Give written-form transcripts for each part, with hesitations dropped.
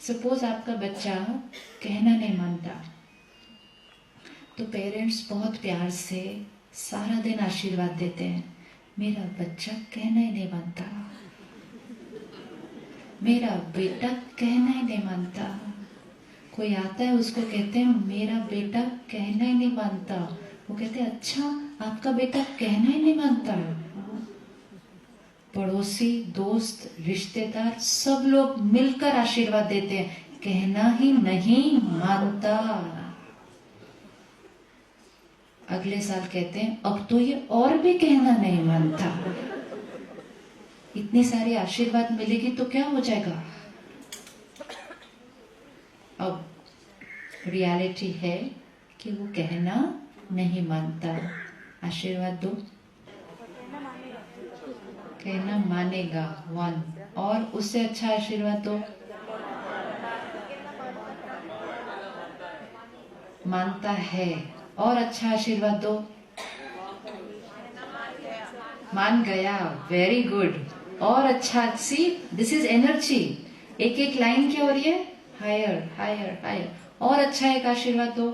Suppose आपका बच्चा कहना नहीं मानता, तो पेरेंट्स बहुत प्यार से सारा दिन आशीर्वाद देते हैं, मेरा बच्चा कहना ही नहीं मानता, मेरा बेटा कहना ही नहीं मानता। कोई आता है उसको कहते हैं मेरा बेटा कहना ही नहीं मानता, वो कहते हैं अच्छा आपका बेटा कहना ही नहीं मानता। पड़ोसी, दोस्त, रिश्तेदार सब लोग मिलकर आशीर्वाद देते हैं, कहना ही नहीं मानता। अगले साल कहते हैं अब तो ये और भी कहना नहीं मानता। इतनी सारी आशीर्वाद मिलेगी तो क्या हो जाएगा। अब रियलिटी है कि वो कहना नहीं मानता। आशीर्वाद दो, कहना मानेगा 1, और उससे अच्छा आशीर्वाद दो, मानता है, और अच्छा आशीर्वाद दो, मान गया, वेरी गुड, और अच्छा। सी दिस इज एनर्जी, एक एक लाइन क्या हो रही है, हायर हायर हायर। और अच्छा एक आशीर्वाद दो,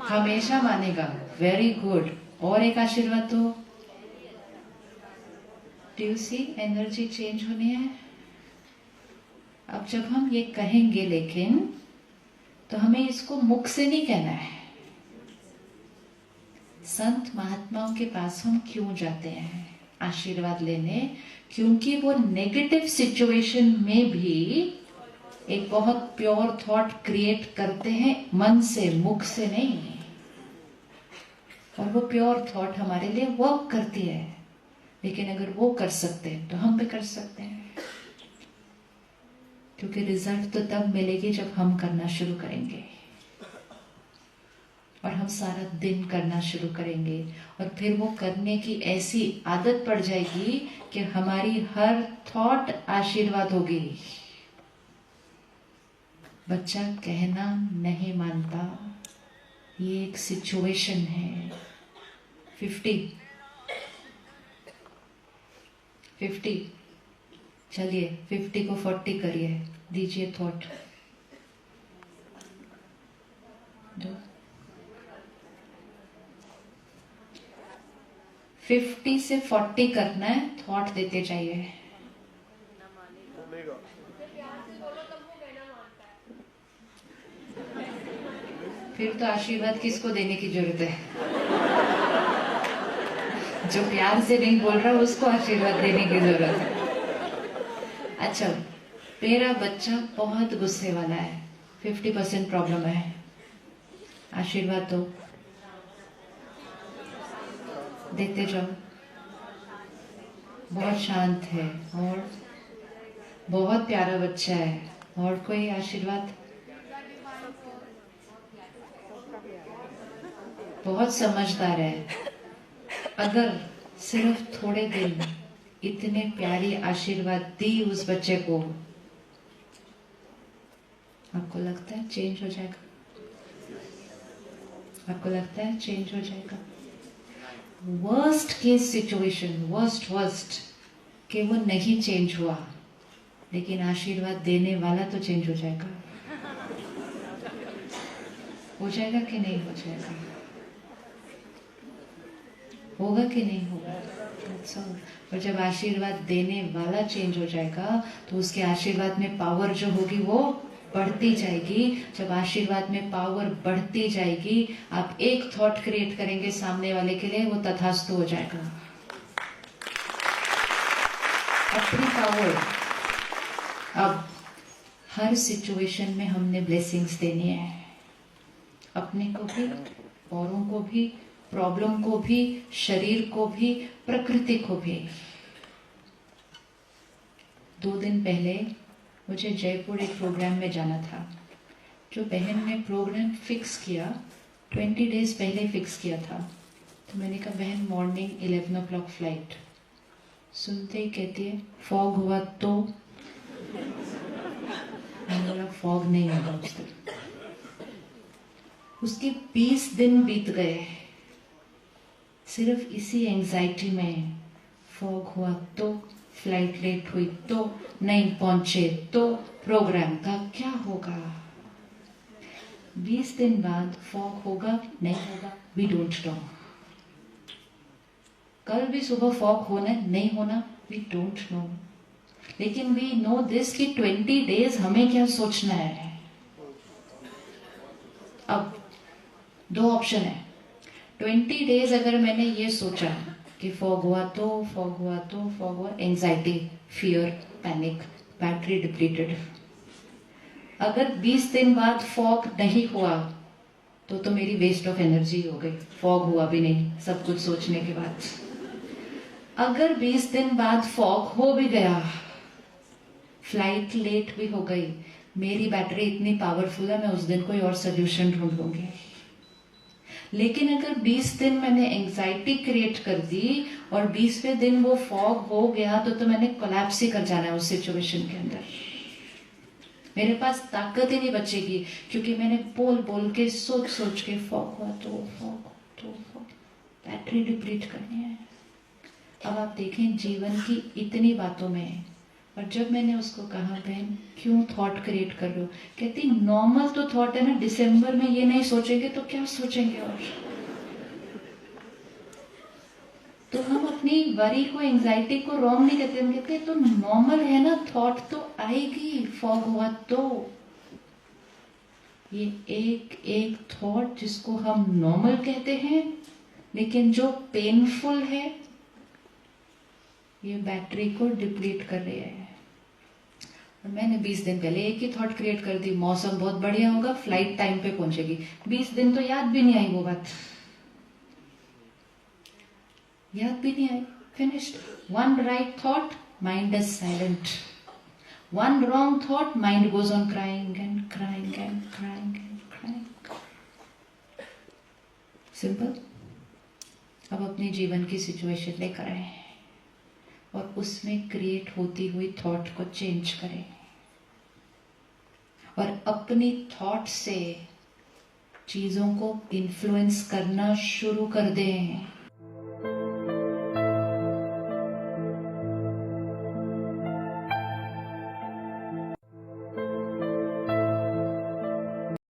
हमेशा मानेगा, वेरी गुड, और एक आशीर्वाद दो। Do you see energy change होनी है। अब जब हम ये कहेंगे, लेकिन तो हमें इसको मुख से नहीं कहना है। संत महात्माओं के पास हम क्यों जाते हैं आशीर्वाद लेने, क्योंकि वो नेगेटिव सिचुएशन में भी एक बहुत प्योर थॉट क्रिएट करते हैं, मन से, मुख से नहीं। और वो प्योर थॉट हमारे लिए वर्क करती है। लेकिन अगर वो कर सकते हैं तो हम भी कर सकते हैं, क्योंकि रिजल्ट तो तब मिलेगी जब हम करना शुरू करेंगे, और हम सारा दिन करना शुरू करेंगे, और फिर वो करने की ऐसी आदत पड़ जाएगी कि हमारी हर थॉट आशीर्वाद होगी। बच्चा कहना नहीं मानता, ये एक सिचुएशन है। 50 चलिए 50 को 40 करिए, दीजिए थॉट दो। 50 से 40 करना है, थॉट देते जाइए। फिर तो आशीर्वाद किसको देने की जरूरत है। जो प्यार से नहीं बोल रहा उसको आशीर्वाद देने की जरूरत है। अच्छा, मेरा बच्चा बहुत गुस्से वाला है, 50% प्रॉब्लम है, आशीर्वाद दो, देते जाओ। बहुत शांत है और बहुत प्यारा बच्चा है, और कोई आशीर्वाद। बहुत समझदार है। अगर सिर्फ थोड़े दिन इतने प्यारी आशीर्वाद दी उस बच्चे को, आपको लगता है चेंज हो जाएगा? आपको लगता है चेंज हो जाएगा? वर्स्ट केस सिचुएशन, वर्स्ट कि वो नहीं चेंज हुआ, लेकिन आशीर्वाद देने वाला तो चेंज हो जाएगा। हो जाएगा कि नहीं हो जाएगा? होगा कि नहीं होगा? और जब आशीर्वाद देने वाला चेंज हो जाएगा तो उसके आशीर्वाद में पावर जो होगी वो बढ़ती जाएगी। जब आशीर्वाद में पावर बढ़ती जाएगी, आप एक थॉट क्रिएट करेंगे सामने वाले के लिए, वो तथास्तु हो जाएगा। अपनी पावर। अब हर सिचुएशन में हमने ब्लेसिंग्स देनी है, अपने को भी, औरों को भी, प्रॉब्लम को भी, शरीर को भी, प्रकृति को भी। 2 दिन पहले मुझे जयपुर एक प्रोग्राम में जाना था। जो बहन ने प्रोग्राम फिक्स किया, 20 डेज पहले फिक्स किया था, तो मैंने कहा बहन मॉर्निंग 11 o'clock फ्लाइट। सुनते ही कहती है फॉग हुआ तो। मैंने बोला फॉग नहीं होगा उस दिन। उसके 20 दिन बीत गए सिर्फ इसी एंजाइटी में, फॉग हुआ तो, फ्लाइट लेट हुई तो, नहीं पहुंचे तो प्रोग्राम का क्या होगा? 20 दिन बाद फॉग होगा नहीं होगा, वी डोंट नो। कल भी सुबह फॉग होना नहीं होना, वी डोंट नो। लेकिन वी नो दिस कि 20 डेज हमें क्या सोचना है। अब 2 ऑप्शन है। 20 डेज अगर मैंने ये सोचा कि फॉग हुआ तो, फॉग हुआ तो, फॉग हुआ, anxiety, fear, panic, battery depleted. अगर 20 दिन बाद फॉग नहीं हुआ तो मेरी वेस्ट ऑफ एनर्जी हो गई, फॉग हुआ भी नहीं सब कुछ सोचने के बाद। अगर 20 दिन बाद फॉग हो भी गया, फ्लाइट लेट भी हो गई, मेरी बैटरी इतनी पावरफुल है, मैं उस दिन कोई और सोल्यूशन ढूंढ लूंगी। लेकिन अगर 20 दिन मैंने एंजाइटी क्रिएट कर दी और 20वें दिन वो फॉग हो गया तो मैंने कोलैप्स ही कर जाना है उस सिचुएशन के अंदर। मेरे पास ताकत ही नहीं बचेगी, क्योंकि मैंने बोल बोल के सोच सोच के फॉग हुआ तो, फॉग तो फॉग, बैटरी डिप्लीट करनी है। अब आप देखें जीवन की इतनी बातों में, और जब मैंने उसको कहा बहन क्यों थॉट क्रिएट कर रहे हो, कहती नॉर्मल तो थॉट है ना, दिसंबर में ये नहीं सोचेंगे तो क्या सोचेंगे। और तो हम अपनी वरी को, एंजाइटी को रॉन्ग नहीं कहते, हम कहते तो नॉर्मल है ना, थॉट तो आएगी फॉग हुआ तो। ये एक एक थॉट जिसको हम नॉर्मल कहते हैं, लेकिन जो पेनफुल है, ये बैटरी को डिप्लीट कर रही है। और मैंने 20 दिन पहले एक ही थॉट क्रिएट कर दी, मौसम बहुत बढ़िया होगा, फ्लाइट टाइम पे पहुंचेगी। 20 दिन तो याद भी नहीं आई वो बात, याद भी नहीं आई, finished. One right thought, mind is silent. One wrong thought, mind goes on crying and crying and crying and crying. Simple. अब अपने जीवन की सिचुएशन लेकर आए और उसमें क्रिएट होती हुई थॉट को चेंज करें, और अपनी थॉट से चीजों को इन्फ्लुएंस करना शुरू कर दें।